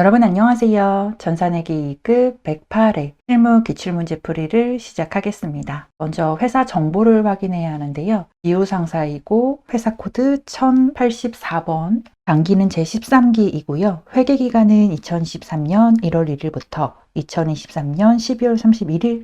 여러분 안녕하세요. 전산회계 2급 108회 실무 기출문제풀이를 시작하겠습니다. 먼저 회사 정보를 확인해야 하는데요. 기후상사이고 회사 코드 1084번, 당기는 제13기이고요. 회계기간은 2023년 1월 1일부터 2023년 12월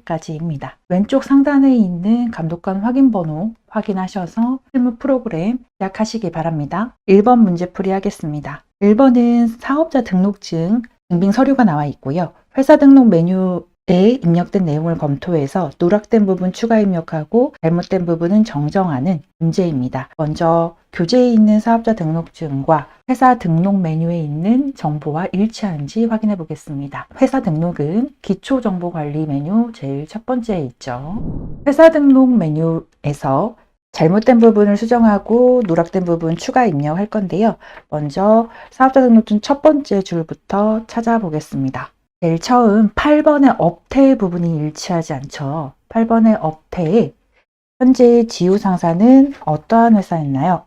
31일까지입니다. 왼쪽 상단에 있는 감독관 확인번호 확인하셔서 실무 프로그램 시작하시기 바랍니다. 1번 문제풀이 하겠습니다. 1번은 사업자 등록증 증빙 서류가 나와 있고요. 회사 등록 메뉴에 입력된 내용을 검토해서 누락된 부분 추가 입력하고 잘못된 부분은 정정하는 문제입니다. 먼저 교재에 있는 사업자 등록증과 회사 등록 메뉴에 있는 정보와 일치하는지 확인해 보겠습니다. 회사 등록은 기초정보관리 메뉴 제일 첫 번째에 있죠. 회사 등록 메뉴에서 잘못된 부분을 수정하고 누락된 부분 추가 입력할 건데요. 먼저 사업자 등록증 첫 번째 줄부터 찾아보겠습니다. 제일 처음 8번의 업태 부분이 일치하지 않죠. 8번의 업태에 현재 지우상사는 어떠한 회사였나요?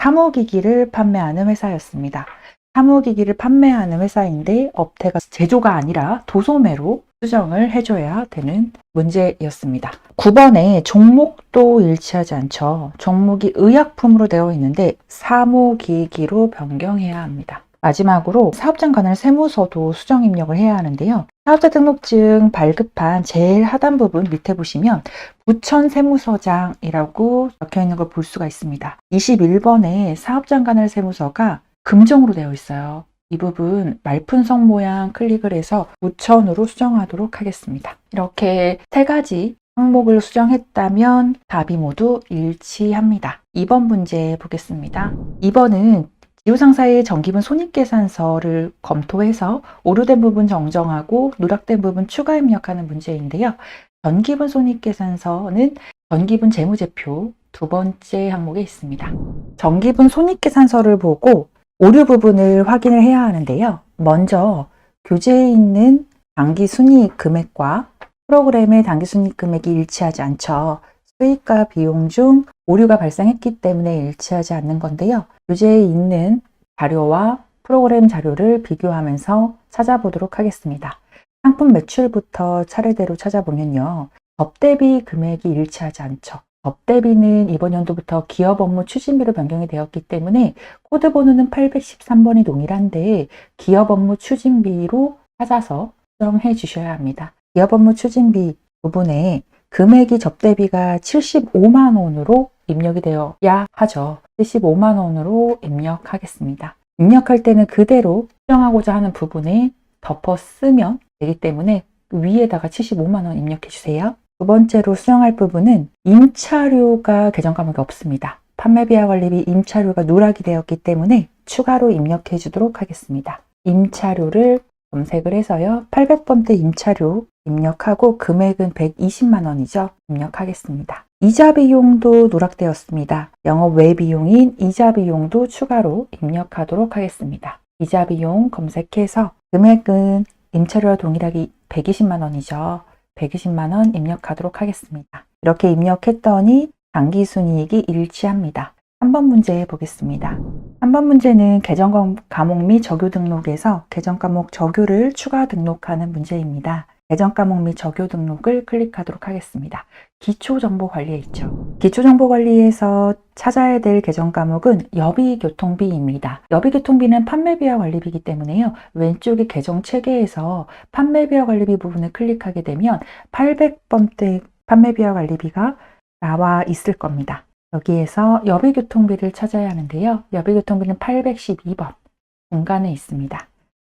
사무기기를 판매하는 회사였습니다. 사무기기를 판매하는 회사인데 업태가 제조가 아니라 도소매로 수정을 해줘야 되는 문제였습니다. 9번에 종목도 일치하지 않죠. 종목이 의약품으로 되어 있는데 사무기기로 변경해야 합니다. 마지막으로 사업장 관할 세무서도 수정 입력을 해야 하는데요. 사업자 등록증 발급한 제일 하단 부분 밑에 보시면 부천 세무서장이라고 적혀 있는 걸 볼 수가 있습니다. 21번에 사업장 관할 세무서가 금정으로 되어 있어요. 이 부분 말푼성 모양 클릭을 해서 부천으로 수정하도록 하겠습니다. 이렇게 세 가지 항목을 수정했다면 답이 모두 일치합니다. 2번 문제 보겠습니다. 2번은 지우상사의 정기분 손익계산서를 검토해서 오류된 부분 정정하고 누락된 부분 추가 입력하는 문제인데요. 전기분 손익계산서는 전기분 재무제표 두 번째 항목에 있습니다. 전기분 손익계산서를 보고 오류 부분을 확인을 해야 하는데요. 먼저 교재에 있는 당기순이익 금액과 프로그램의 당기순이익 금액이 일치하지 않죠. 수익과 비용 중 오류가 발생했기 때문에 일치하지 않는 건데요. 교재에 있는 자료와 프로그램 자료를 비교하면서 찾아보도록 하겠습니다. 상품 매출부터 차례대로 찾아보면요. 접대비 금액이 일치하지 않죠. 접대비는 이번 연도부터 기업 업무 추진비로 변경이 되었기 때문에 코드 번호는 813번이 동일한데 기업 업무 추진비로 찾아서 수정해 주셔야 합니다. 기업 업무 추진비 부분에 금액이 접대비가 75만 원으로 입력이 되어야 하죠. 75만 원으로 입력하겠습니다. 입력할 때는 그대로 수정하고자 하는 부분에 덮어 쓰면 되기 때문에 위에다가 75만 원 입력해 주세요. 두 번째로 수정할 부분은 임차료가 개정 과목이 없습니다. 판매비와 관리비 임차료가 누락이 되었기 때문에 추가로 입력해 주도록 하겠습니다. 임차료를 검색을 해서요. 800번대 임차료 입력하고 금액은 120만 원이죠. 입력하겠습니다. 이자 비용도 누락되었습니다. 영업 외 비용인 이자 비용도 추가로 입력하도록 하겠습니다. 이자 비용 검색해서 금액은 임차료와 동일하게 120만 원이죠. 120만 원 입력하도록 하겠습니다. 이렇게 입력했더니 당기순이익이 일치합니다. 3번 문제 보겠습니다. 3번 문제는 개정 과목 및 적요 등록에서 개정 과목 적요를 추가 등록하는 문제입니다. 개정 과목 및 적요 등록을 클릭하도록 하겠습니다. 기초정보관리에 있죠. 기초정보관리에서 찾아야 될 개정 과목은 여비교통비입니다. 여비교통비는 판매비와 관리비이기 때문에요. 왼쪽의 개정 체계에서 판매비와 관리비 부분을 클릭하게 되면 800번대 판매비와 관리비가 나와 있을 겁니다. 여기에서 여비교통비를 찾아야 하는데요. 여비교통비는 812번 중간에 있습니다.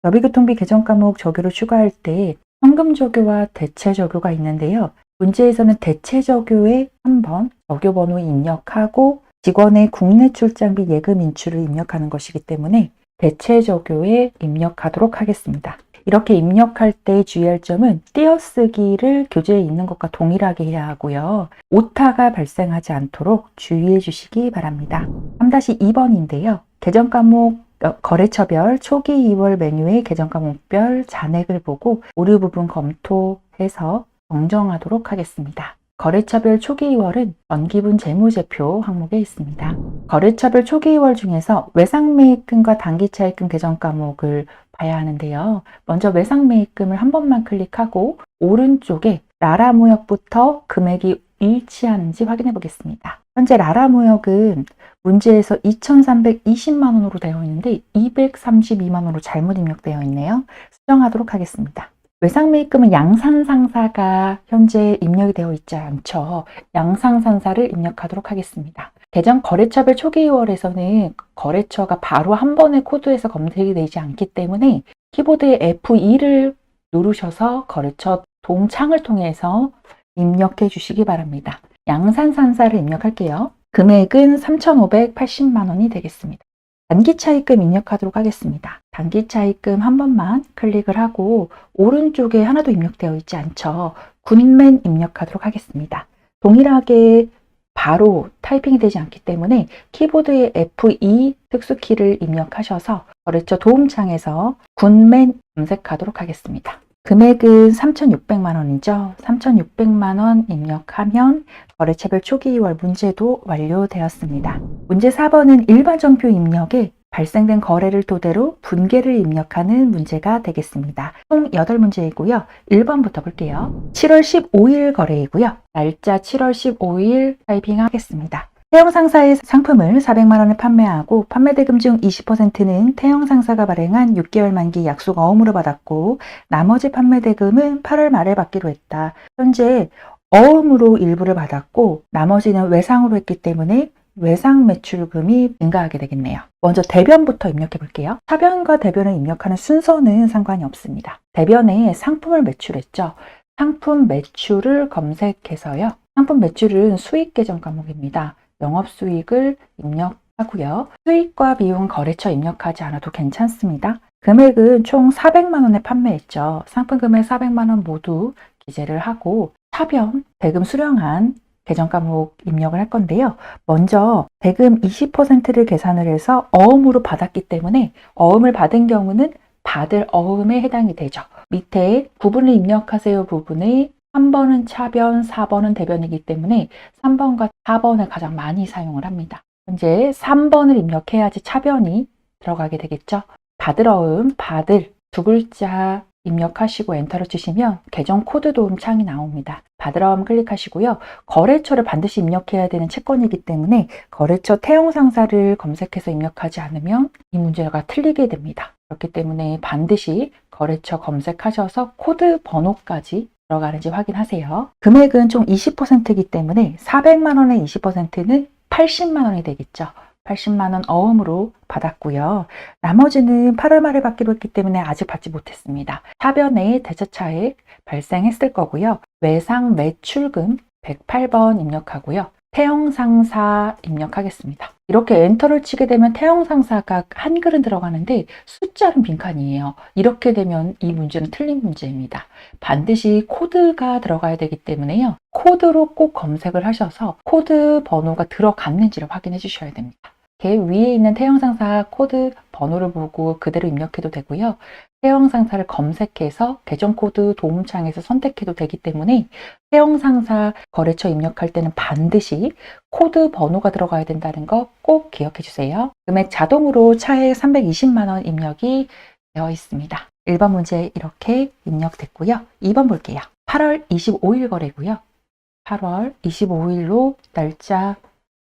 여비교통비 개정 과목 적요를 추가할 때 현금 적요와 대체 적요가 있는데요. 문제에서는 대체 적요에 한번 적요 번호 입력하고 직원의 국내 출장비 예금 인출을 입력하는 것이기 때문에 대체 적요에 입력하도록 하겠습니다. 이렇게 입력할 때 주의할 점은 띄어쓰기를 교재에 있는 것과 동일하게 해야 하고요. 오타가 발생하지 않도록 주의해 주시기 바랍니다. 3-2번인데요. 개정 과목 거래처별 초기 2월 메뉴의 개정 과목별 잔액을 보고 오류 부분 검토해서 정정하도록 하겠습니다. 거래처별 초기 2월은 전기분 재무제표 항목에 있습니다. 거래처별 초기 2월 중에서 외상매입금과 단기차입금 개정 과목을 봐야 하는데요. 먼저 외상매입금을 한 번만 클릭하고 오른쪽에 나라무역부터 금액이 일치하는지 확인해 보겠습니다. 현재 나라무역은 문제에서 2,320만 원으로 되어 있는데 232만 원으로 잘못 입력되어 있네요. 수정하도록 하겠습니다. 외상매입금은 양산상사가 현재 입력이 되어 있지 않죠. 양상상사를 입력하도록 하겠습니다. 계정 거래처별 초기 2월에서는 거래처가 바로 한 번에 코드에서 검색이 되지 않기 때문에 키보드의 F2를 누르셔서 거래처 동창을 통해서 입력해 주시기 바랍니다. 양산상사를 입력할게요. 금액은 3,580만 원이 되겠습니다. 단기차입금 입력하도록 하겠습니다. 단기차입금 한 번만 클릭을 하고 오른쪽에 하나도 입력되어 있지 않죠. 군맨 입력하도록 하겠습니다. 동일하게 바로 타이핑이 되지 않기 때문에 키보드의 F2 특수키를 입력하셔서 거래처 도움창에서 군맨 검색하도록 하겠습니다. 금액은 3,600만 원이죠. 3,600만 원 입력하면 거래처별 초기 2월 문제도 완료되었습니다. 문제 4번은 일반 정표 입력에 발생된 거래를 토대로 분계를 입력하는 문제가 되겠습니다. 총 8문제이고요. 1번부터 볼게요. 7월 15일 거래이고요. 날짜 7월 15일 타이핑하겠습니다. 태영상사의 상품을 400만 원에 판매하고 판매대금 중 20%는 태영상사가 발행한 6개월 만기 약속 어음으로 받았고 나머지 판매대금은 8월 말에 받기로 했다. 현재 어음으로 일부를 받았고 나머지는 외상으로 했기 때문에 외상 매출금이 증가하게 되겠네요. 먼저 대변부터 입력해 볼게요. 차변과 대변을 입력하는 순서는 상관이 없습니다. 대변에 상품을 매출했죠. 상품 매출을 검색해서요. 상품 매출은 수익 계정 과목입니다. 영업수익을 입력하고요. 수익과 비용 거래처 입력하지 않아도 괜찮습니다. 금액은 총 400만 원에 판매했죠. 상품 금액 400만 원 모두 기재를 하고 차변, 대금 수령한 계정 과목 입력을 할 건데요. 먼저 대금 20%를 계산을 해서 어음으로 받았기 때문에 어음을 받은 경우는 받을 어음에 해당이 되죠. 밑에 부분을 입력하세요 부분에 3번은 차변, 4번은 대변이기 때문에 3번과 4번을 가장 많이 사용을 합니다. 현재 3번을 입력해야지 차변이 들어가게 되겠죠. 받을 어음, 받을 두 글자 입력하시고 엔터를 치시면 계정 코드 도움 창이 나옵니다. 받을 어음 클릭하시고요. 거래처를 반드시 입력해야 되는 채권이기 때문에 거래처 태영상사를 검색해서 입력하지 않으면 이 문제가 틀리게 됩니다. 그렇기 때문에 반드시 거래처 검색하셔서 코드 번호까지 들어가는지 확인하세요. 금액은 총 20%이기 때문에 400만 원의 20%는 80만 원이 되겠죠. 80만 원 어음으로 받았고요. 나머지는 8월 말에 받기로 했기 때문에 아직 받지 못했습니다. 차변에 대차차액 발생했을 거고요. 외상 매출금 108번 입력하고요. 태영상사 입력하겠습니다. 이렇게 엔터를 치게 되면 태영상사가 한글은 들어가는데 숫자는 빈칸이에요. 이렇게 되면 이 문제는 틀린 문제입니다. 반드시 코드가 들어가야 되기 때문에요. 코드로 꼭 검색을 하셔서 코드 번호가 들어갔는지를 확인해 주셔야 됩니다. 이렇게 위에 있는 태영상사 코드 번호를 보고 그대로 입력해도 되고요. 태영상사를 검색해서 계정코드 도움창에서 선택해도 되기 때문에 태영상사 거래처 입력할 때는 반드시 코드 번호가 들어가야 된다는 거 꼭 기억해 주세요. 금액 자동으로 차액 320만 원 입력이 되어 있습니다. 1번 문제 이렇게 입력됐고요. 2번 볼게요. 8월 25일 거래고요. 8월 25일로 날짜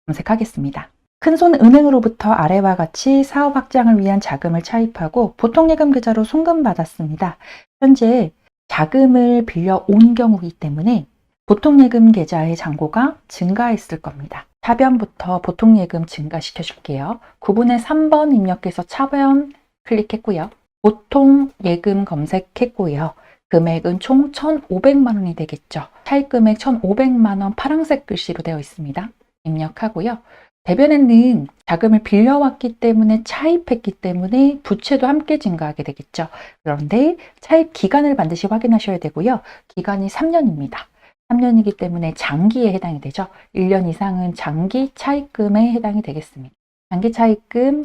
검색하겠습니다. 큰손 은행으로부터 아래와 같이 사업 확장을 위한 자금을 차입하고 보통예금 계좌로 송금받았습니다. 현재 자금을 빌려 온 경우이기 때문에 보통예금 계좌의 잔고가 증가했을 겁니다. 차변부터 보통예금 증가시켜 줄게요. 9분의 3번 입력해서 차변 클릭했고요. 보통예금 검색했고요. 금액은 총 1,500만 원이 되겠죠. 차입금액 1,500만 원 파란색 글씨로 되어 있습니다. 입력하고요. 대변에는 자금을 빌려왔기 때문에 차입했기 때문에 부채도 함께 증가하게 되겠죠. 그런데 차입 기간을 반드시 확인하셔야 되고요. 기간이 3년입니다. 3년이기 때문에 장기에 해당이 되죠. 1년 이상은 장기 차입금에 해당이 되겠습니다. 장기 차입금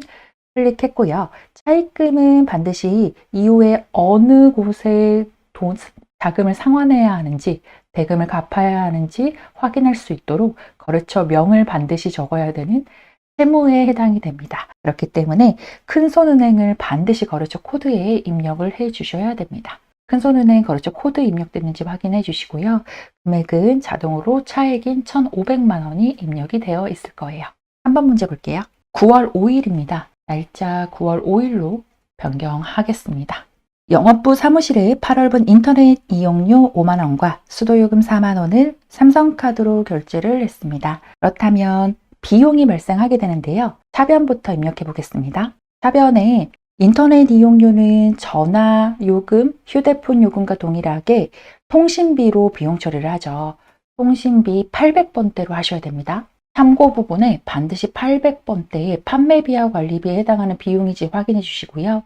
클릭했고요. 차입금은 반드시 이후에 어느 곳에 자금을 상환해야 하는지 대금을 갚아야 하는지 확인할 수 있도록 거래처 명을 반드시 적어야 되는 채무에 해당이 됩니다. 그렇기 때문에 큰손은행을 반드시 거래처 코드에 입력을 해 주셔야 됩니다. 큰손은행 거래처 코드 입력됐는지 확인해 주시고요. 금액은 자동으로 차액인 1,500만 원이 입력이 되어 있을 거예요. 3번 문제 볼게요. 9월 5일입니다. 날짜 9월 5일로 변경하겠습니다. 영업부 사무실에 8월분 인터넷 이용료 5만 원과 수도요금 4만 원을 삼성카드로 결제를 했습니다. 그렇다면 비용이 발생하게 되는데요. 차변부터 입력해 보겠습니다. 차변에 인터넷 이용료는 전화 요금, 휴대폰 요금과 동일하게 통신비로 비용 처리를 하죠. 통신비 800번대로 하셔야 됩니다. 참고 부분에 반드시 800번대의 판매비와 관리비에 해당하는 비용인지 확인해 주시고요.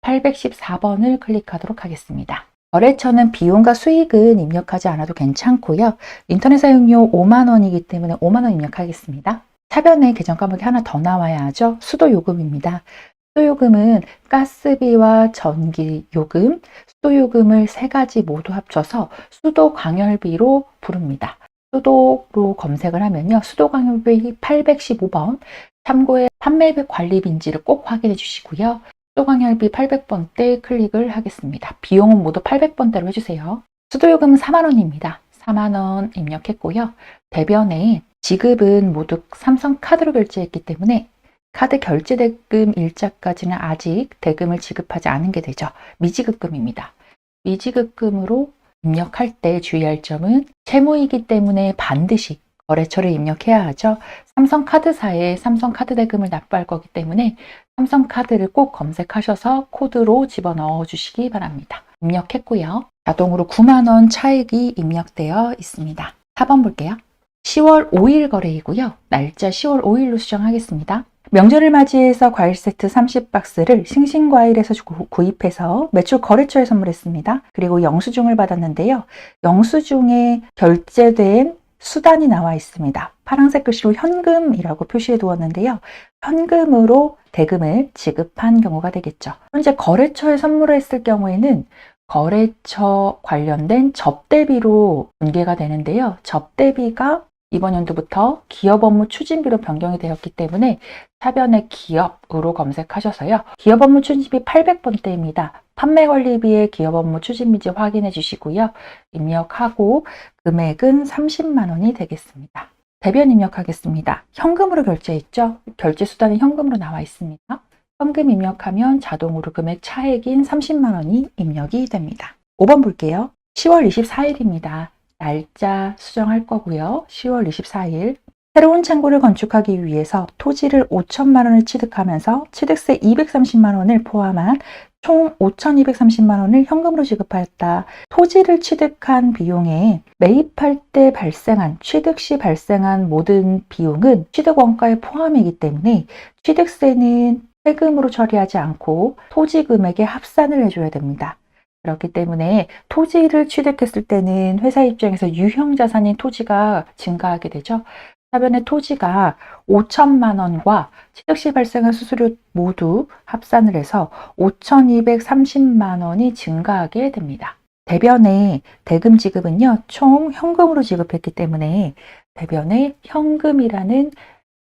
814번을 클릭하도록 하겠습니다. 거래처는 비용과 수익은 입력하지 않아도 괜찮고요. 인터넷 사용료 5만 원이기 때문에 5만 원 입력하겠습니다. 차변에 계정 과목이 하나 더 나와야 하죠. 수도요금입니다. 수도요금은 가스비와 전기요금, 수도요금을 세 가지 모두 합쳐서 수도광열비로 부릅니다. 수도로 검색을 하면요. 수도광열비 815번, 참고에 판매비 관리비인지를 꼭 확인해 주시고요. 수도광열비 800번대 클릭을 하겠습니다. 비용은 모두 800번대로 해주세요. 수도요금은 4만 원입니다. 4만 원 입력했고요. 대변에 지급은 모두 삼성카드로 결제했기 때문에 카드 결제 대금 일자까지는 아직 대금을 지급하지 않은 게 되죠. 미지급금입니다. 미지급금으로 입력할 때 주의할 점은 채무이기 때문에 반드시 거래처를 입력해야 하죠. 삼성카드사에 삼성카드 대금을 납부할 거기 때문에 삼성카드를 꼭 검색하셔서 코드로 집어넣어 주시기 바랍니다. 입력했고요. 자동으로 9만 원 차액이 입력되어 있습니다. 4번 볼게요. 10월 5일 거래이고요. 날짜 10월 5일로 수정하겠습니다. 명절을 맞이해서 과일 세트 30박스를 싱싱과일에서 구입해서 매출 거래처에 선물했습니다. 그리고 영수증을 받았는데요. 영수증에 결제된 수단이 나와 있습니다. 파란색 글씨로 현금이라고 표시해 두었는데요. 현금으로 대금을 지급한 경우가 되겠죠. 현재 거래처에 선물을 했을 경우에는 거래처 관련된 접대비로 분계가 되는데요. 접대비가 이번 연도부터 기업 업무 추진비로 변경이 되었기 때문에 차변의 기업으로 검색하셔서요. 기업 업무 추진비 800번대입니다. 판매 관리비의 기업 업무 추진비인지 확인해 주시고요. 입력하고 금액은 30만 원이 되겠습니다. 대변 입력하겠습니다. 현금으로 결제했죠? 결제 수단은 현금으로 나와 있습니다. 현금 입력하면 자동으로 금액 차액인 30만 원이 입력이 됩니다. 5번 볼게요. 10월 24일입니다. 날짜 수정할 거고요. 10월 24일 새로운 창고를 건축하기 위해서 토지를 5천만 원을 취득하면서 취득세 230만 원을 포함한 총 5,230만 원을 현금으로 지급하였다. 토지를 취득한 비용에 매입할 때 발생한 취득 시 발생한 모든 비용은 취득 원가에 포함이기 때문에 취득세는 세금으로 처리하지 않고 토지 금액에 합산을 해줘야 됩니다. 그렇기 때문에 토지를 취득했을 때는 회사 입장에서 유형자산인 토지가 증가하게 되죠. 차변의 토지가 5천만 원과 취득 시 발생한 수수료 모두 합산을 해서 5,230만 원이 증가하게 됩니다. 대변의 대금 지급은요, 총 현금으로 지급했기 때문에 대변의 현금이라는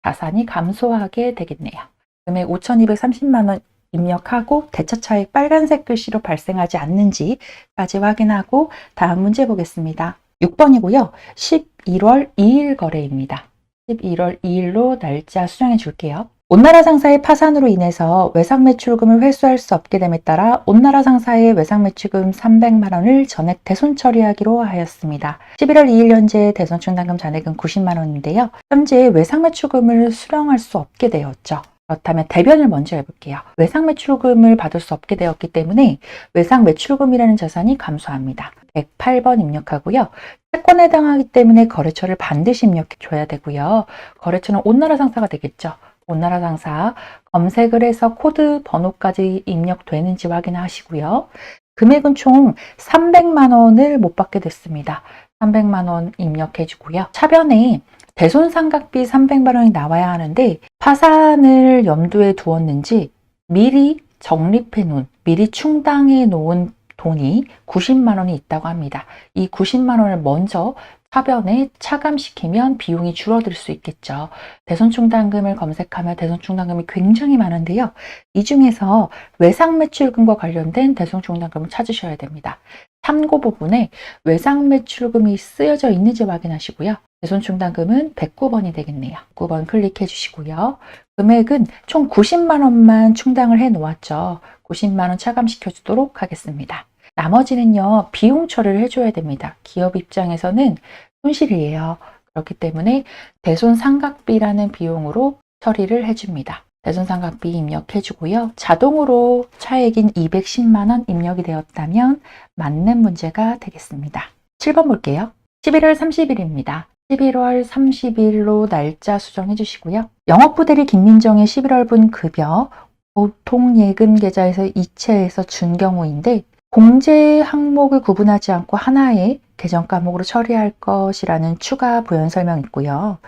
자산이 감소하게 되겠네요. 금액 5,230만 원 입력하고 대차 차익 빨간색 글씨로 발생하지 않는지까지 확인하고 다음 문제 보겠습니다. 6번이고요. 11월 2일 거래입니다. 11월 2일로 날짜 수정해 줄게요. 온나라 상사의 파산으로 인해서 외상 매출금을 회수할 수 없게 됨에 따라 온나라 상사의 외상 매출금 300만 원을 전액 대손 처리하기로 하였습니다. 11월 2일 현재 대손 충당금 잔액은 90만 원인데요. 현재 외상 매출금을 수령할 수 없게 되었죠. 그렇다면 대변을 먼저 해볼게요. 외상 매출금을 받을 수 없게 되었기 때문에 외상 매출금이라는 자산이 감소합니다. 108번 입력하고요. 채권에 해당하기 때문에 거래처를 반드시 입력해 줘야 되고요. 거래처는 온나라 상사가 되겠죠. 온나라 상사 검색을 해서 코드 번호까지 입력되는지 확인하시고요. 금액은 총 300만 원을 못 받게 됐습니다. 300만 원 입력해 주고요. 차변에 대손상각비 300만 원이 나와야 하는데 파산을 염두에 두었는지 미리 적립해 놓은, 미리 충당해 놓은 돈이 90만 원이 있다고 합니다. 이 90만 원을 먼저 차변에 차감시키면 비용이 줄어들 수 있겠죠. 대손충당금을 검색하면 대손충당금이 굉장히 많은데요. 이 중에서 외상매출금과 관련된 대손충당금을 찾으셔야 됩니다. 참고 부분에 외상매출금이 쓰여져 있는지 확인하시고요. 대손충당금은 109번이 되겠네요. 9번 클릭해 주시고요. 금액은 총 90만 원만 충당을 해 놓았죠. 90만 원 차감시켜 주도록 하겠습니다. 나머지는요, 비용 처리를 해줘야 됩니다. 기업 입장에서는 손실이에요. 그렇기 때문에 대손상각비라는 비용으로 처리를 해줍니다. 대손상각비 입력해주고요. 자동으로 차액인 210만 원 입력이 되었다면 맞는 문제가 되겠습니다. 7번 볼게요. 11월 30일입니다. 11월 30일로 날짜 수정해 주시고요. 영업부대리 김민정의 11월분 급여 보통예금 계좌에서 이체해서 준 경우인데 공제 항목을 구분하지 않고 하나의 계정 과목으로 처리할 것이라는 추가 부연 설명이 있고요.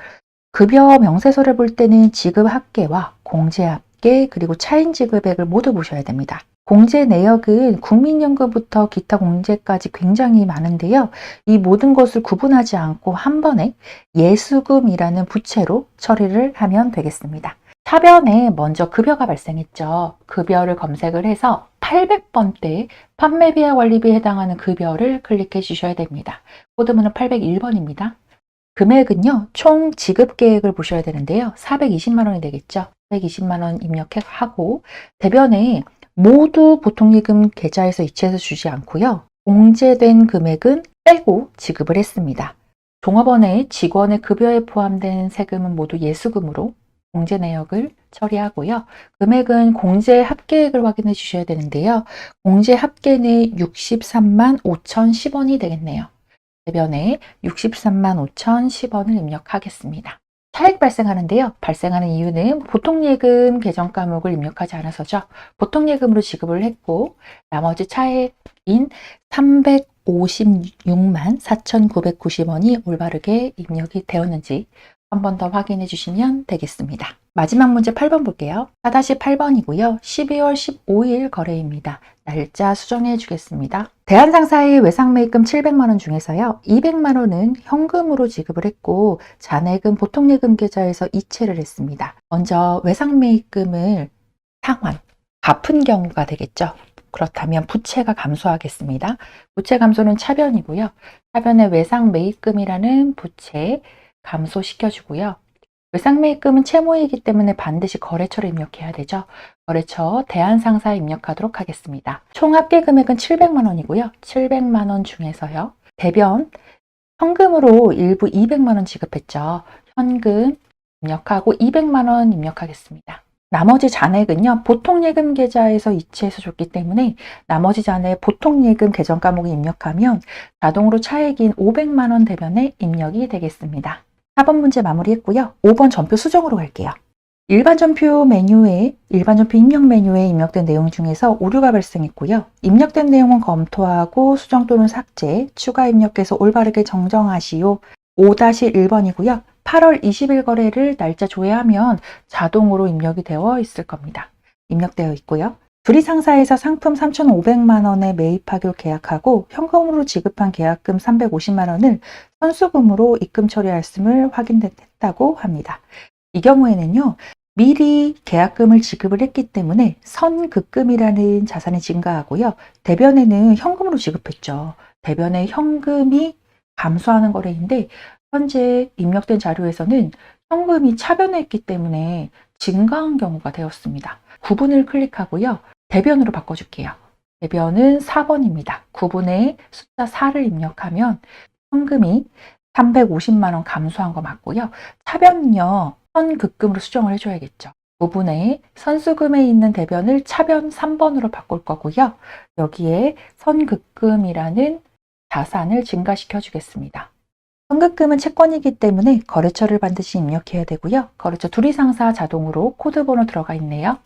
급여 명세서를 볼 때는 지급 합계와 공제 합계 그리고 차인 지급액을 모두 보셔야 됩니다. 공제 내역은 국민연금부터 기타 공제까지 굉장히 많은데요. 이 모든 것을 구분하지 않고 한 번에 예수금이라는 부채로 처리를 하면 되겠습니다. 차변에 먼저 급여가 발생했죠. 급여를 검색을 해서 800번대 판매비와 관리비에 해당하는 급여를 클릭해 주셔야 됩니다. 코드문은 801번입니다. 금액은요, 총 지급 계획을 보셔야 되는데요. 420만 원이 되겠죠. 420만 원 입력하고 대변에 모두 보통예금 계좌에서 이체해서 주지 않고요. 공제된 금액은 빼고 지급을 했습니다. 종업원의 직원의 급여에 포함된 세금은 모두 예수금으로 공제 내역을 처리하고요. 금액은 공제 합계액을 확인해 주셔야 되는데요. 공제 합계는 63만 5,010원이 되겠네요. 대변에 63만 5,010원을 입력하겠습니다. 차액 발생하는데요. 발생하는 이유는 보통예금 계정 과목을 입력하지 않아서죠. 보통예금으로 지급을 했고 나머지 차액인 356만 4,990원이 올바르게 입력이 되었는지 한 번 더 확인해 주시면 되겠습니다. 마지막 문제 8번 볼게요. 4-8번이고요. 12월 15일 거래입니다. 날짜 수정해 주겠습니다. 대한상사의 외상매입금 700만 원 중에서요. 200만 원은 현금으로 지급을 했고 잔액은 보통예금 계좌에서 이체를 했습니다. 먼저 외상매입금을 상환, 갚은 경우가 되겠죠. 그렇다면 부채가 감소하겠습니다. 부채 감소는 차변이고요. 차변의 외상매입금이라는 부채 감소시켜주고요. 외상매입금은 채무이기 때문에 반드시 거래처를 입력해야 되죠. 거래처 대한상사에 입력하도록 하겠습니다. 총 합계 금액은 700만 원이고요. 700만 원 중에서요. 대변 현금으로 일부 200만 원 지급했죠. 현금 입력하고 200만 원 입력하겠습니다. 나머지 잔액은요. 보통예금 계좌에서 이체해서 줬기 때문에 나머지 잔액 보통예금 계정 과목에 입력하면 자동으로 차액인 500만 원 대변에 입력이 되겠습니다. 4번 문제 마무리했고요. 5번 전표 수정으로 갈게요. 일반 전표 입력 메뉴에 입력된 내용 중에서 오류가 발생했고요. 입력된 내용은 검토하고 수정 또는 삭제, 추가 입력해서 올바르게 정정하시오. 5-1번이고요. 8월 20일 거래를 날짜 조회하면 자동으로 입력이 되어 있을 겁니다. 입력되어 있고요. 두리상사에서 상품 3,500만 원에 매입하기로 계약하고 현금으로 지급한 계약금 350만 원을 선수금으로 입금 처리했음을 확인했다고 합니다. 이 경우에는요. 미리 계약금을 지급을 했기 때문에 선급금이라는 자산이 증가하고요. 대변에는 현금으로 지급했죠. 대변에 현금이 감소하는 거래인데 현재 입력된 자료에서는 현금이 차변했기 때문에 증가한 경우가 되었습니다. 구분을 클릭하고요. 대변으로 바꿔줄게요. 대변은 4번입니다. 구분에 숫자 4를 입력하면 현금이 350만 원 감소한 거 맞고요. 차변은요. 선급금으로 수정을 해줘야겠죠. 구분에 선수금에 있는 대변을 차변 3번으로 바꿀 거고요. 여기에 선급금이라는 자산을 증가시켜 주겠습니다. 선급금은 채권이기 때문에 거래처를 반드시 입력해야 되고요. 거래처 두리상사 자동으로 코드 번호 들어가 있네요.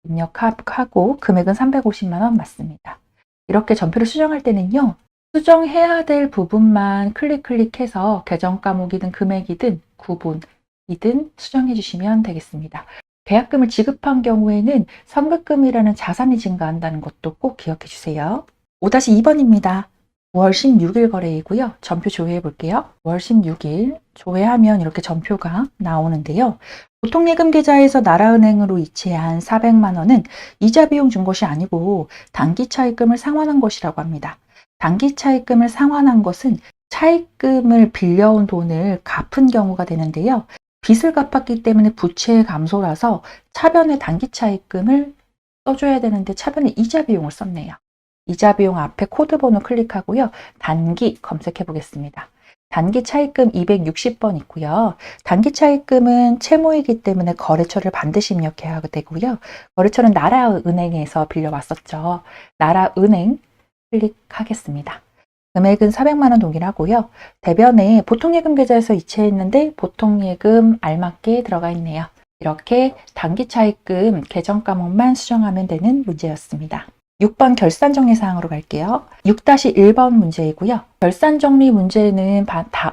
입력하고 금액은 350만 원 맞습니다. 이렇게 전표를 수정할 때는요. 수정해야 될 부분만 클릭해서 계정 과목이든 금액이든 구분이든 수정해 주시면 되겠습니다. 계약금을 지급한 경우에는 선급금이라는 자산이 증가한다는 것도 꼭 기억해 주세요. 5-2번입니다. 9월 16일 거래이고요. 전표 조회해 볼게요. 9월 16일 조회하면 이렇게 전표가 나오는데요. 보통예금 계좌에서 나라은행으로 이체한 400만 원은 이자 비용 준 것이 아니고 단기 차입금을 상환한 것이라고 합니다. 단기 차입금을 상환한 것은 차입금을 빌려온 돈을 갚은 경우가 되는데요. 빚을 갚았기 때문에 부채의 감소라서 차변에 단기 차입금을 써줘야 되는데 차변에 이자 비용을 썼네요. 이자 비용 앞에 코드 번호 클릭하고요. 단기 검색해 보겠습니다. 단기 차입금 260번 있고요. 단기 차입금은 채무이기 때문에 거래처를 반드시 입력해야 되고요. 거래처는 나라은행에서 빌려왔었죠. 나라은행 클릭하겠습니다. 금액은 400만 원 동일하고요. 대변에 보통예금 계좌에서 이체했는데 보통예금 알맞게 들어가 있네요. 이렇게 단기 차입금 계정 과목만 수정하면 되는 문제였습니다. 6번 결산 정리 사항으로 갈게요. 6-1번 문제이고요. 결산 정리 문제는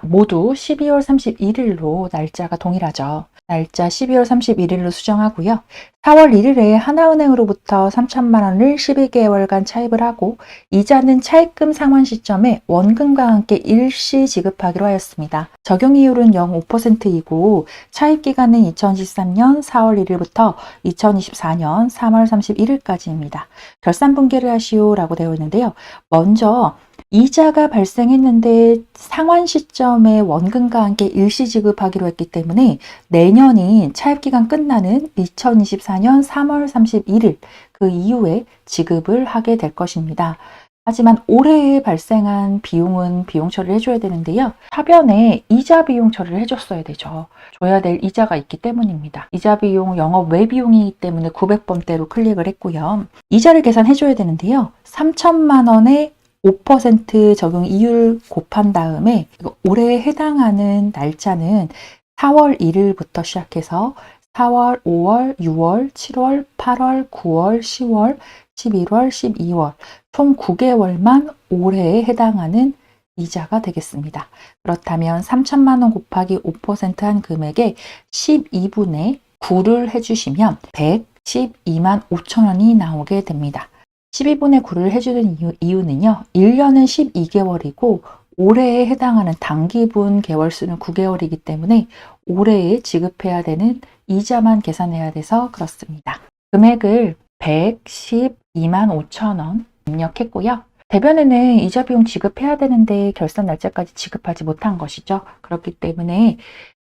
모두 12월 31일로 날짜가 동일하죠. 날짜 12월 31일로 수정하고요. 4월 1일에 하나은행으로부터 3천만 원을 12개월간 차입을 하고 이자는 차입금 상환 시점에 원금과 함께 일시 지급하기로 하였습니다. 적용 이율은 0.5%이고 차입 기간은 2023년 4월 1일부터 2024년 3월 31일까지입니다. 결산 분기를 하시오라고 되어 있는데요. 먼저 이자가 발생했는데 상환 시점에 원금과 함께 일시 지급하기로 했기 때문에 내년이 차입기간 끝나는 2024년 3월 31일 그 이후에 지급을 하게 될 것입니다. 하지만 올해에 발생한 비용은 비용 처리를 해줘야 되는데요. 하변에 이자 비용 처리를 해줬어야 되죠. 줘야 될 이자가 있기 때문입니다. 이자 비용 영업 외 비용이기 때문에 900번대로 클릭을 했고요. 이자를 계산해줘야 되는데요. 3천만 원에 5% 적용 이율 곱한 다음에 올해에 해당하는 날짜는 4월 1일부터 시작해서 4월, 5월, 6월, 7월, 8월, 9월, 10월, 11월, 12월 총 9개월만 올해에 해당하는 이자가 되겠습니다. 그렇다면 3천만 원 곱하기 5%한 금액에 12분의 9를 해주시면 112만 5천 원이 나오게 됩니다. 12분의 9를 해주는 이유는요. 1년은 12개월이고 올해에 해당하는 단기분 개월수는 9개월이기 때문에 올해에 지급해야 되는 이자만 계산해야 돼서 그렇습니다. 금액을 112만 5천 원 입력했고요. 대변에는 이자 비용 지급해야 되는데 결산 날짜까지 지급하지 못한 것이죠. 그렇기 때문에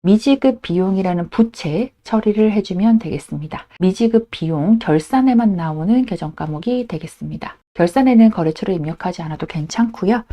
미지급 비용이라는 부채 처리를 해주면 되겠습니다. 미지급 비용 결산에만 나오는 계정 과목이 되겠습니다. 결산에는 거래처를 입력하지 않아도 괜찮고요.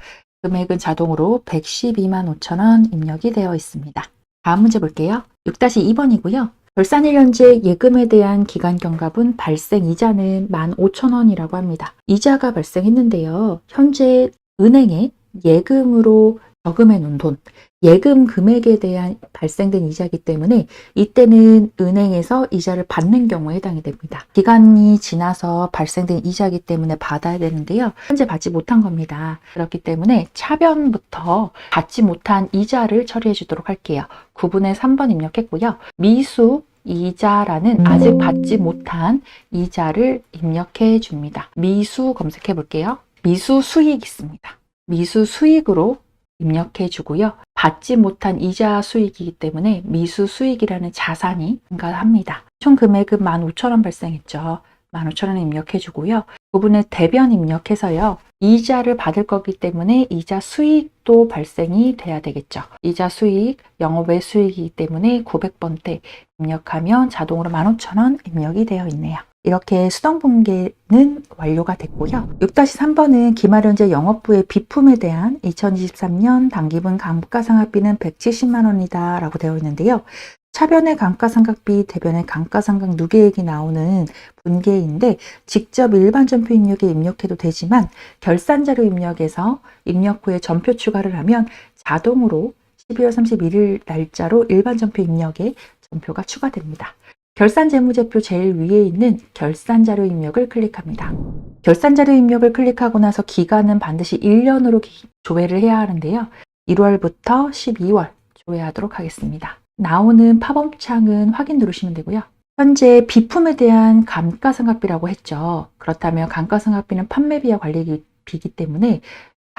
금액은 자동으로 112만 5천 원 입력이 되어 있습니다. 다음 문제 볼게요. 6-2번이고요. 결산일연제 예금에 대한 기간 경과분 발생 이자는 15,000원이라고 합니다. 이자가 발생했는데요. 현재 은행에 예금으로 저금해 놓은 돈, 예금 금액에 대한 발생된 이자이기 때문에 이때는 은행에서 이자를 받는 경우에 해당이 됩니다. 기간이 지나서 발생된 이자이기 때문에 받아야 되는데요. 현재 받지 못한 겁니다. 그렇기 때문에 차변부터 받지 못한 이자를 처리해 주도록 할게요. 9분의 3번 입력했고요. 미수 이자라는 아직 받지 못한 이자를 입력해 줍니다. 미수 검색해 볼게요. 미수 수익 있습니다. 미수 수익으로 입력해 주고요. 받지 못한 이자 수익이기 때문에 미수 수익이라는 자산이 증가합니다. 총 금액은 15,000원 발생했죠. 15,000원 입력해 주고요. 부분을 대변 입력해서요. 이자를 받을 거기 때문에 이자 수익도 발생이 돼야 되겠죠. 이자 수익, 영업외 수익이기 때문에 900번대 입력하면 자동으로 15,000원 입력이 되어 있네요. 이렇게 수동분계는 완료가 됐고요. 6-3번은 기말현재 영업부의 비품에 대한 2023년 당기분 감가상각비는 170만 원이다 라고 되어 있는데요. 차변의 감가상각비, 대변의 감가상각 누계액이 나오는 분계인데 직접 일반 전표 입력에 입력해도 되지만 결산자료 입력에서 입력 후에 전표 추가를 하면 자동으로 12월 31일 날짜로 일반 전표 입력에 전표가 추가됩니다. 결산재무제표 제일 위에 있는 결산자료 입력을 클릭합니다. 결산자료 입력을 클릭하고 나서 기간은 반드시 1년으로 조회를 해야 하는데요. 1월부터 12월 조회하도록 하겠습니다. 나오는 팝업창은 확인 누르시면 되고요. 현재 비품에 대한 감가상각비라고 했죠. 그렇다면 감가상각비는 판매비와 관리비이기 때문에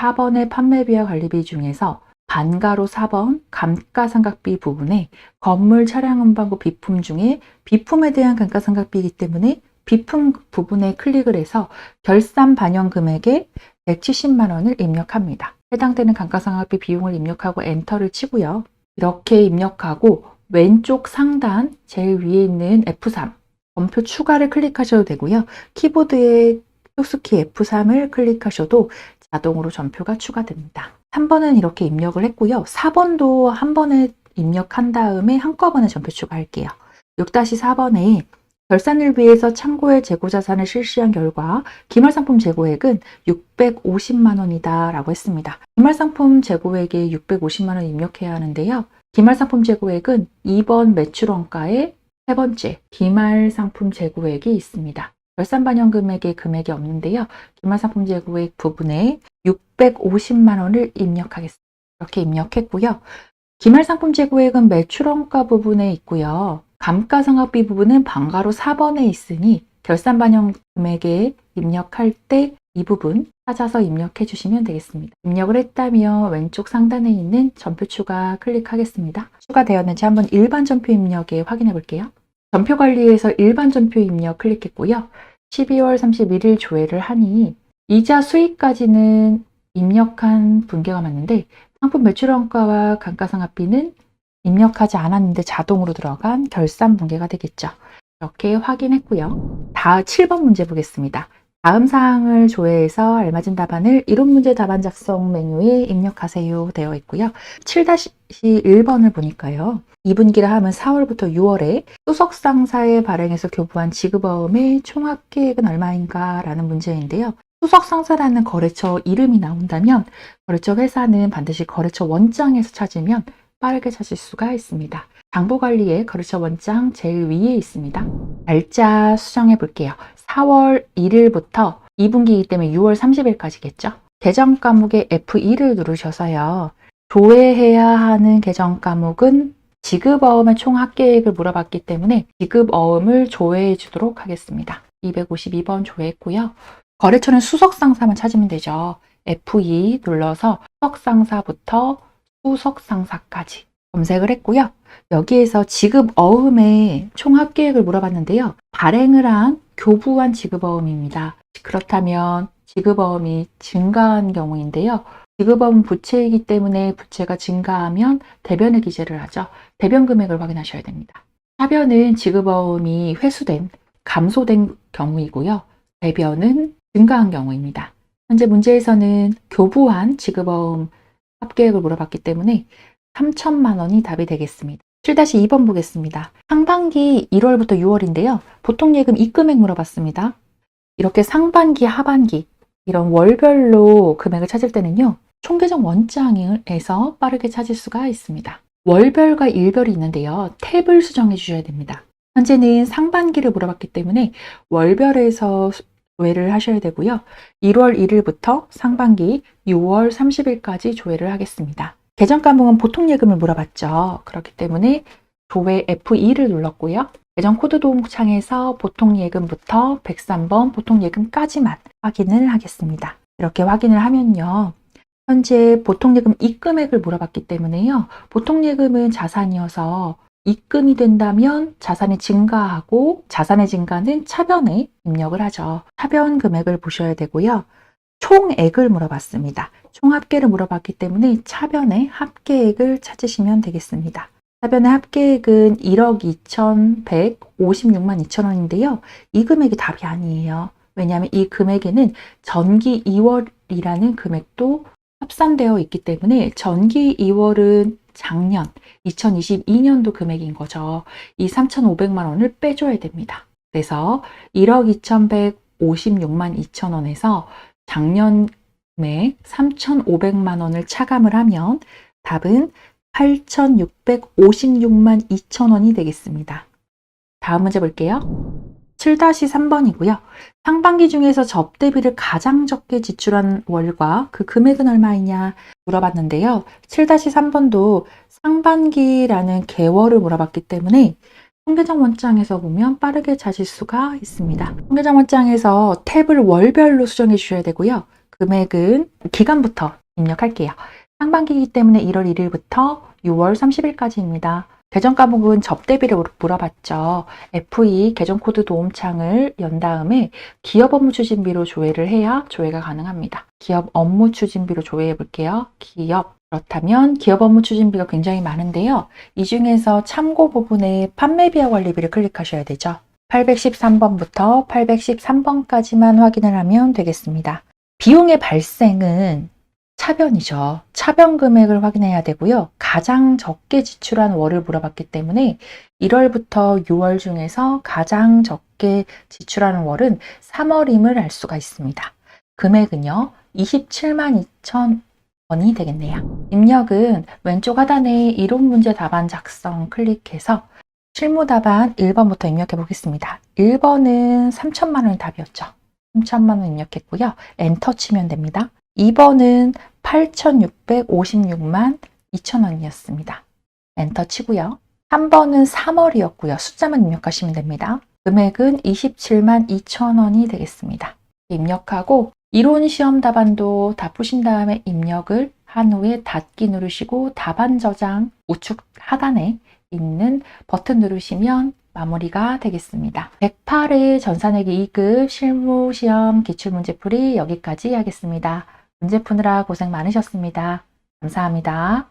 4번의 판매비와 관리비 중에서 반가로 4번 감가상각비 부분에 건물 차량 운반고 비품 중에 비품에 대한 감가상각비이기 때문에 비품 부분에 클릭을 해서 결산 반영 금액에 170만 원을 입력합니다. 해당되는 감가상각비 비용을 입력하고 엔터를 치고요. 이렇게 입력하고 왼쪽 상단 제일 위에 있는 F3 검표 추가를 클릭하셔도 되고요. 키보드에 흡수키 F3을 클릭하셔도 자동으로 전표가 추가됩니다. 3번은 이렇게 입력을 했고요. 4번도 한 번에 입력한 다음에 한꺼번에 전표 추가할게요. 6-4번에 결산을 위해서 창고에 재고자산을 실시한 결과 기말상품 재고액은 650만 원이다 라고 했습니다. 기말상품 재고액에 650만 원 입력해야 하는데요. 기말상품 재고액은 2번 매출원가의 세 번째 기말상품 재고액이 있습니다. 결산 반영 금액에 금액이 없는데요. 기말상품 재고액 부분에 650만 원을 입력하겠습니다. 이렇게 입력했고요. 기말상품 재고액은 매출원가 부분에 있고요. 감가상각비 부분은 반가로 4번에 있으니 결산 반영 금액에 입력할 때 이 부분 찾아서 입력해 주시면 되겠습니다. 입력을 했다면 왼쪽 상단에 있는 전표 추가 클릭하겠습니다. 추가되었는지 한번 일반 전표 입력에 확인해 볼게요. 전표 관리에서 일반 전표 입력 클릭했고요. 12월 31일 조회를 하니 이자 수익까지는 입력한 분계가 맞는데 상품 매출원가와 감가상각비는 입력하지 않았는데 자동으로 들어간 결산 분계가 되겠죠. 이렇게 확인했고요. 다음 7번 문제 보겠습니다. 다음 사항을 조회해서 알맞은 답안을 이론문제 답안 작성 메뉴에 입력하세요 되어 있고요. 7-1번을 보니까요. 2분기라 하면 4월부터 6월에 수석상사에 발행해서 교부한 지급어음의 총합계획은 얼마인가 라는 문제인데요. 수석상사라는 거래처 이름이 나온다면 거래처 회사는 반드시 거래처 원장에서 찾으면 빠르게 찾을 수가 있습니다. 장부관리의 거래처 원장 제일 위에 있습니다. 날짜 수정해 볼게요. 4월 1일부터 2분기이기 때문에 6월 30일까지겠죠. 계정 과목의 F2를 누르셔서요. 조회해야 하는 계정 과목은 지급어음의 총 합계액을 물어봤기 때문에 지급어음을 조회해 주도록 하겠습니다. 252번 조회했고요. 거래처는 수석상사만 찾으면 되죠. F2 눌러서 수석상사부터 수석상사까지 검색을 했고요. 여기에서 지급어음의 총 합계액을 물어봤는데요. 발행을 한 교부한 지급어음입니다. 그렇다면 지급어음이 증가한 경우인데요. 지급어음 부채이기 때문에 부채가 증가하면 대변을 기재를 하죠. 대변 금액을 확인하셔야 됩니다. 하변은 지급어음이 회수된, 감소된 경우이고요. 대변은 증가한 경우입니다. 현재 문제에서는 교부한 지급어음 합계액을 물어봤기 때문에 3천만 원이 답이 되겠습니다. 7-2번 보겠습니다. 상반기 1월부터 6월인데요. 보통 예금 입금액 물어봤습니다. 이렇게 상반기, 하반기 이런 월별로 금액을 찾을 때는요. 총계정 원장에서 빠르게 찾을 수가 있습니다. 월별과 일별이 있는데요. 탭을 수정해 주셔야 됩니다. 현재는 상반기를 물어봤기 때문에 월별에서 조회를 하셔야 되고요. 1월 1일부터 상반기 6월 30일까지 조회를 하겠습니다. 계정 과목은 보통 예금을 물어봤죠. 그렇기 때문에 조회 F2를 눌렀고요. 계정 코드 도움 창에서 보통 예금부터 103번 보통 예금까지만 확인을 하겠습니다. 이렇게 확인을 하면요. 현재 보통 예금 입금액을 물어봤기 때문에요. 보통 예금은 자산이어서 입금이 된다면 자산이 증가하고 자산의 증가는 차변에 입력을 하죠. 차변 금액을 보셔야 되고요. 총액을 물어봤습니다. 총합계를 물어봤기 때문에 차변의 합계액을 찾으시면 되겠습니다. 차변의 합계액은 1억 2,156만 2천 원인데요. 이 금액이 답이 아니에요. 왜냐하면 이 금액에는 전기 2월이라는 금액도 합산되어 있기 때문에 전기 2월은 작년 2022년도 금액인 거죠. 이 3,500만 원을 빼줘야 됩니다. 그래서 1억 2,156만 2천 원에서 작년 금액 3,500만 원을 차감을 하면 답은 8,656만 2천 원이 되겠습니다. 다음 문제 볼게요. 7-3번이고요. 상반기 중에서 접대비를 가장 적게 지출한 월과 그 금액은 얼마이냐 물어봤는데요. 7-3번도 상반기라는 개월을 물어봤기 때문에 총계정 원장에서 보면 빠르게 찾을 수가 있습니다. 총계정 원장에서 탭을 월별로 수정해 주셔야 되고요. 그 금액은 기간부터 입력할게요. 상반기이기 때문에 1월 1일부터 6월 30일까지입니다. 계정 과목은 접대비를 물어봤죠. FE 계정 코드 도움창을 연 다음에 기업 업무 추진비로 조회를 해야 조회가 가능합니다. 기업 업무 추진비로 조회해 볼게요. 기업. 그렇다면 기업 업무 추진비가 굉장히 많은데요. 이 중에서 참고 부분에 판매비와 관리비를 클릭하셔야 되죠. 813번부터 813번까지만 확인을 하면 되겠습니다. 비용의 발생은 차변이죠. 차변 금액을 확인해야 되고요. 가장 적게 지출한 월을 물어봤기 때문에 1월부터 6월 중에서 가장 적게 지출하는 월은 3월임을 알 수가 있습니다. 금액은요. 27만 2천 원이 되겠네요. 입력은 왼쪽 하단에 이론 문제 답안 작성 클릭해서 실무 답안 1번부터 입력해 보겠습니다. 1번은 3천만 원이 답이었죠. 3천만 원 입력했고요. 엔터 치면 됩니다. 2번은 8,656만 2천 원이었습니다. 엔터 치고요. 3번은 3월이었고요. 숫자만 입력하시면 됩니다. 금액은 27만 2천 원이 되겠습니다. 입력하고 이론 시험 답안도 다 푸신 다음에 입력을 한 후에 닫기 누르시고 답안 저장 우측 하단에 있는 버튼 누르시면 마무리가 되겠습니다. 108회 전산회계 2급 실무시험 기출문제풀이 여기까지 하겠습니다. 문제 푸느라 고생 많으셨습니다. 감사합니다.